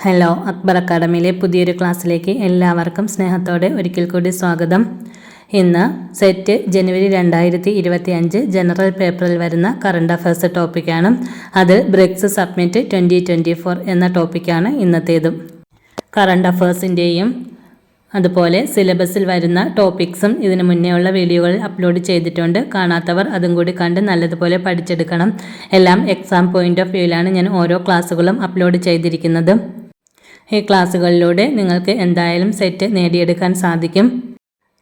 Hello, Akbar അക്കാഡമിയിലെ പുതിയൊരു ക്ലാസ്സിലേക്ക് എല്ലാവർക്കും സ്നേഹത്തോടെ ഒരിക്കൽ കൂടി സ്വാഗതം. ഇന്ന് സെറ്റ് ജനുവരി 2025 ജനറൽ പേപ്പറിൽ വരുന്ന കറണ്ട് അഫയേഴ്സ് ടോപ്പിക്കാണ്. അത് ബ്രിക്സ് സബ്മിറ്റ് 2024 എന്ന ടോപ്പിക്കാണ് ഇന്നത്തേതും. കറണ്ട് അഫയേഴ്സിൻ്റെയും അതുപോലെ സിലബസിൽ വരുന്ന ടോപ്പിക്സും ഇതിനു മുന്നേ ഉള്ള വീഡിയോകളിൽ അപ്ലോഡ് ചെയ്തിട്ടുണ്ട്. കാണാത്തവർ അതും കൂടി കണ്ട് നല്ലതുപോലെ പഠിച്ചെടുക്കണം. എല്ലാം എക്സാം പോയിന്റ് ഓഫ് വ്യൂവിലാണ് ഞാൻ ഓരോ ക്ലാസ്സുകളും അപ്ലോഡ് ചെയ്തിരിക്കുന്നത്. ഈ ക്ലാസ്സുകളിലൂടെ നിങ്ങൾക്ക് എന്തായാലും സെറ്റ് നേടിയെടുക്കാൻ സാധിക്കും.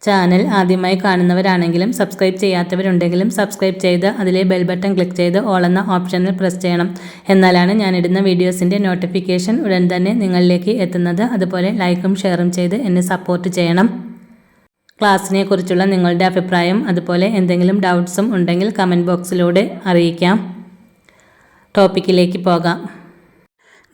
ചാനൽ ആദ്യമായി കാണുന്നവരാണെങ്കിലും സബ്സ്ക്രൈബ് ചെയ്യാത്തവരുണ്ടെങ്കിലും സബ്സ്ക്രൈബ് ചെയ്ത് അതിലെ ബെൽ ബട്ടൺ ക്ലിക്ക് ചെയ്ത് ഓൾ എന്ന ഓപ്ഷനിൽ പ്രസ് ചെയ്യണം. എന്നാലാണ് ഞാനിടുന്ന വീഡിയോസിൻ്റെ നോട്ടിഫിക്കേഷൻ ഉടൻ തന്നെ നിങ്ങളിലേക്ക് എത്തുന്നത്. അതുപോലെ ലൈക്കും ഷെയറും ചെയ്ത് എന്നെ സപ്പോർട്ട് ചെയ്യണം. ക്ലാസ്സിനെ കുറിച്ചുള്ള നിങ്ങളുടെ അഭിപ്രായം അതുപോലെ എന്തെങ്കിലും ഡൗട്ട്സും ഉണ്ടെങ്കിൽ കമൻറ്റ് ബോക്സിലൂടെ അറിയിക്കാം. ടോപ്പിക്കിലേക്ക് പോകാം.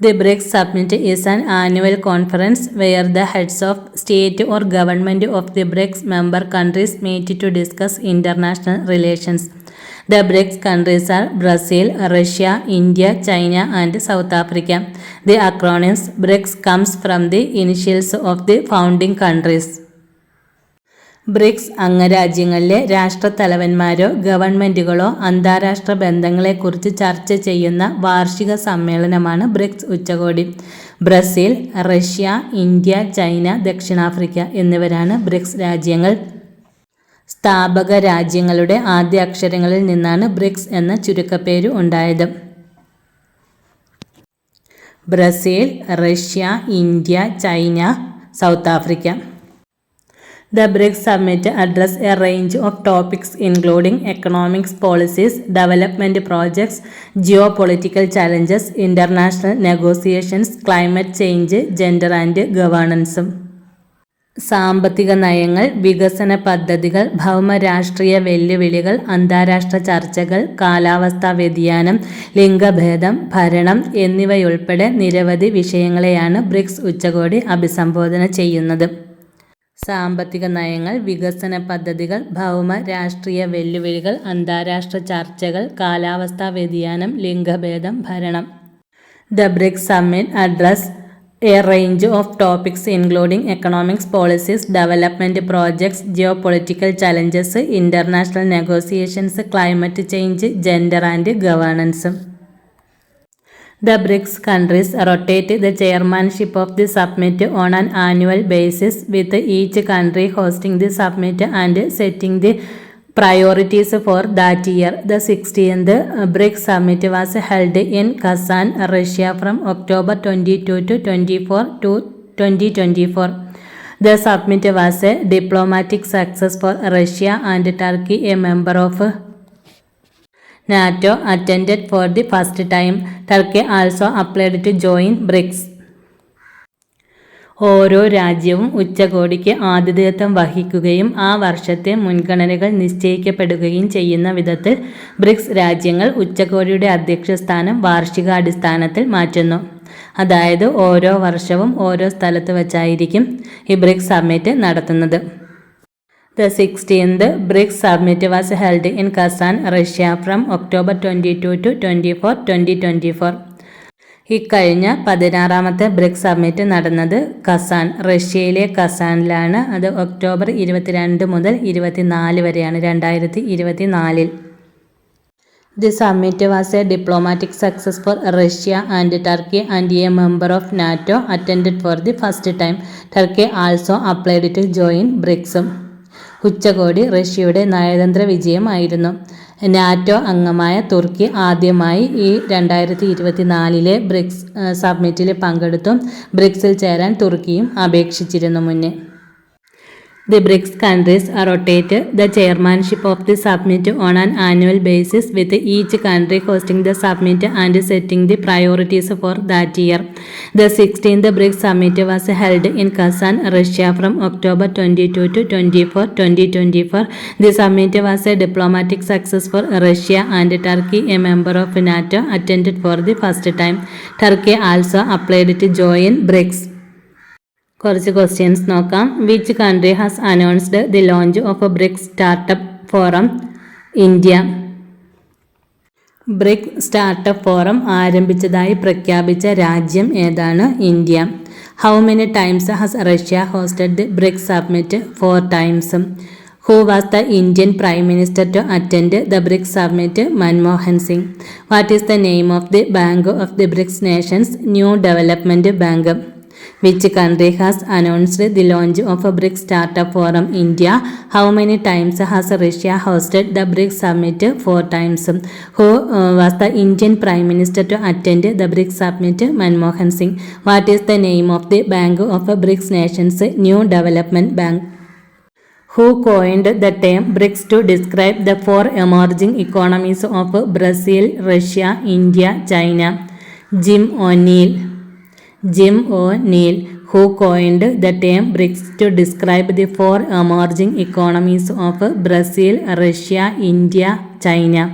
The BRICS Summit is an annual conference where the heads of state or government of the BRICS member countries meet to discuss international relations. The BRICS countries are Brazil, Russia, India, China and South Africa. The acronym BRICS comes from the initials of the founding countries. BRICS അംഗരാജ്യങ്ങളിലെ രാഷ്ട്രത്തലവന്മാരോ ഗവൺമെൻറ്റുകളോ അന്താരാഷ്ട്ര ബന്ധങ്ങളെക്കുറിച്ച് ചർച്ച ചെയ്യുന്ന വാർഷിക സമ്മേളനമാണ് BRICS ഉച്ചകോടി. ബ്രസീൽ, റഷ്യ, ഇന്ത്യ, ചൈന, ദക്ഷിണാഫ്രിക്ക എന്നിവരാണ് ബ്രിക്സ് രാജ്യങ്ങൾ. സ്ഥാപക രാജ്യങ്ങളുടെ ആദ്യ അക്ഷരങ്ങളിൽ നിന്നാണ് ബ്രിക്സ് എന്ന ചുരുക്കപ്പേര് ഉണ്ടായത്. Brazil, Russia, India, China, south Africa. The BRICS Summit addressed a range of topics including economic policies, development projects, geopolitical challenges, international negotiations, climate change, gender and governance. സാമ്പത്തിക നയങ്ങൾ, വികസന പദ്ധതികൾ, ഭൗമരാഷ്ട്രീയ വെല്ലുവിളികൾ, അന്താരാഷ്ട്ര ചർച്ചകൾ, കാലാവസ്ഥാ വ്യതിയാനം, ലിംഗഭേദം, ഭരണം എന്നിവയുൾപ്പെടെ നിരവധി വിഷയങ്ങളെയാണ് ബ്രിക്സ് ഉച്ചകോടി അഭിസംബോധന ചെയ്യുന്നത്. സാമ്പത്തിക നയങ്ങൾ, വികസന പദ്ധതികൾ, ഭൗമ രാഷ്ട്രീയ വെല്ലുവിളികൾ, അന്താരാഷ്ട്ര ചർച്ചകൾ, കാലാവസ്ഥാ വ്യതിയാനം, ലിംഗഭേദം, ഭരണം. The BRICS Summit addressed a range of topics including economic policies, development projects, geopolitical challenges, international negotiations, climate change, gender and governance. The BRICS countries rotate the chairmanship of the summit on an annual basis, with each country hosting the summit and setting the priorities for that year. The 16th BRICS summit was held in Kazan, Russia from October 22 to 24 to 2024. The summit was a diplomatic success for Russia and Turkey, a member of NATO, attended for the first time. Turkey also applied to join BRICS. ഓരോ രാജ്യവും ഉച്ചകോടിക്ക് ആതിഥേയത്വം വഹിക്കുകയും ആ വർഷത്തെ മുൻഗണനകൾ നിശ്ചയിക്കപ്പെടുകയും ചെയ്യുന്ന വിധത്തിൽ ബ്രിക്സ് രാജ്യങ്ങൾ ഉച്ചകോടിയുടെ അധ്യക്ഷസ്ഥാനം വാർഷികാടിസ്ഥാനത്തിൽ മാറ്റുന്നു. അതായത് ഓരോ വർഷവും ഓരോ സ്ഥലത്ത് വച്ചായിരിക്കും ഈ ബ്രിക്സ് സമ്മിറ്റ് നടത്തുന്നത്. The 16th BRICS Summit was held in Kazan, Russia from October 22 to 24, 2024. ഇക്കഴിഞ്ഞ 16ാമത്തെ ബ്രിക്സ് സമ്മിറ്റ് നടന്നത് കസാൻ, റഷ്യയിലെ കസാനിലാണ്. അത് ഒക്ടോബർ 22 മുതൽ 24 വരെയാണ് 2024. The summit was a diplomatic success for Russia and Turkey and a member of NATO, attended for the first time. Turkey also applied to join BRICS. ഉച്ചകോടി റഷ്യയുടെ നയതന്ത്ര വിജയമായിരുന്നു. നാറ്റോ അംഗമായ തുർക്കി ആദ്യമായി ഈ 2024 ബ്രിക്സ് സമ്മിറ്റിൽ പങ്കെടുത്തു. ബ്രിക്സിൽ ചേരാൻ തുർക്കിയും അപേക്ഷിച്ചിരുന്നു മുന്നേ. The BRICS countries rotate the chairmanship of the summit on an annual basis, with each country hosting the summit and setting the priorities for that year. The 16th BRICS Summit was held in Kazan, Russia from October 22 to 24, 2024. The summit was a diplomatic success for Russia and Turkey, a member of NATO, attended for the first time. Turkey also applied to join BRICS. കുറച്ച് questions നോക്കാം. Which country has announced the launch of a BRICS startup forum? India. BRIC startup forum ആരംഭിച്ചതായി പ്രഖ്യാപിച്ച രാജ്യം ഏതാണ്? India. How many times has Russia hosted the BRIC summit? 4 times. Who was the Indian Prime Minister to attend the BRICS summit? Manmohan Singh. What is the name of the Bank of the BRICS nations? New Development Bank. Which country has announced the launch of a BRICS Startup Forum? India. How many times has Russia hosted the BRICS summit? 4 times. Who was the Indian Prime Minister to attend the BRICS summit? Manmohan Singh. What is the name of the Bank of BRICS nations? New Development Bank. Who coined the term BRICS to describe the 4 emerging economies of Brazil, Russia, India, China? Jim O'Neill. Jim O'Neill. Who coined the term BRICS to describe the 4 emerging economies of Brazil, Russia, India, China?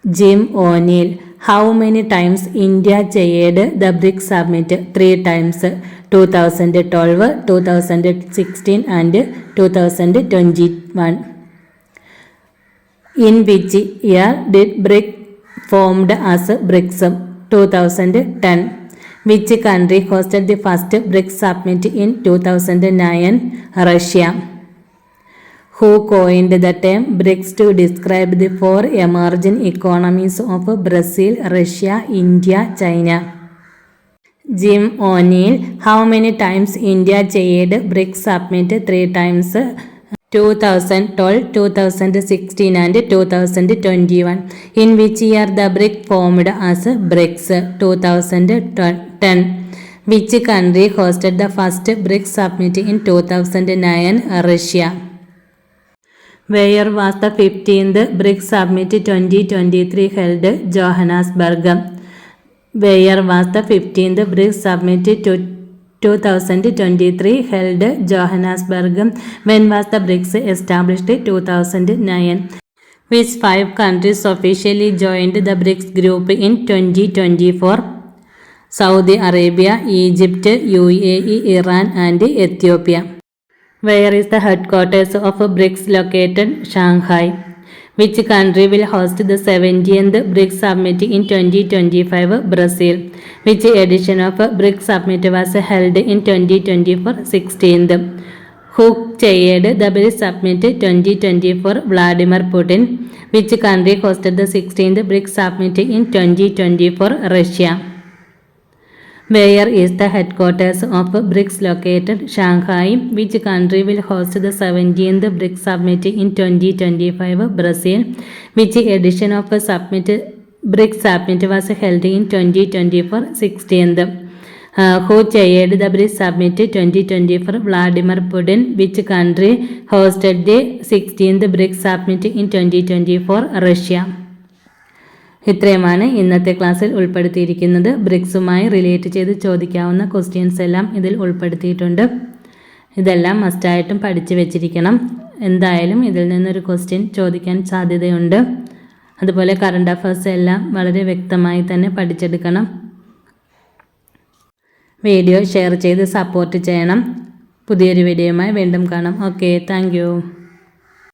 Jim O'Neill. How many times India chaired the BRICS summit? 3 times. 2012, 2016 and 2021. In which year did BRICS formed as BRICS? 2010. Which country hosted the first BRICS summit in 2009? Russia. Who coined the term BRICS to describe the 4 emerging economies of Brazil, Russia, India, China? Jim O'Neill. How many times India chaired BRICS summit? 3 times. 2012, 2016 and 2021. In which year the BRICS formed as BRICS? 2010. Which country hosted the first BRICS summit in 2009? Russia. Where was the 15th BRICS summit 2023 held? Johannesburg. Where was the 15th BRICS summit 2023 held? Johannesburg. When was the BRICS established? 2009. Which 5 countries officially joined the BRICS group in 2024? Saudi Arabia, Egypt, UAE, Iran and Ethiopia. Where is the headquarters of BRICS located? Shanghai. Which country will host the 70th BRICS summit in 2025? Brazil. Which edition of BRICS summit was held in 2024? 16th. Who chaired the BRICS summit 2024? Vladimir Putin. Which country hosted the 16th BRICS summit in 2024? Russia. Where is the headquarters of BRICS located? Shanghai. Which country will host the 70th BRICS summit in 2025? Brazil. Which edition of BRICS summit was held in 2024? 16th. Who chaired the BRICS summit 2024? Vladimir Putin. Which country hosted the 16th BRICS summit in 2024? Russia. ഇത്രയുമാണ് ഇന്നത്തെ ക്ലാസ്സിൽ ഉൾപ്പെടുത്തിയിരിക്കുന്നത്. ബ്രിക്സുമായി relate ചെയ്ത് ചോദിക്കാവുന്ന questions എല്ലാം ഇതിൽ ഉൾപ്പെടുത്തിയിട്ടുണ്ട്. ഇതെല്ലാം മസ്റ്റായിട്ടും പഠിച്ചു വെച്ചിരിക്കണം. എന്തായാലും ഇതിൽ നിന്നൊരു ക്വസ്റ്റ്യൻ ചോദിക്കാൻ സാധ്യതയുണ്ട്. അതുപോലെ കറണ്ട് അഫയേഴ്സ് എല്ലാം വളരെ വ്യക്തമായി തന്നെ പഠിച്ചെടുക്കണം. വീഡിയോ ഷെയർ ചെയ്ത് സപ്പോർട്ട് ചെയ്യണം. പുതിയൊരു വീഡിയോയുമായി വീണ്ടും കാണാം. Okay, thank you.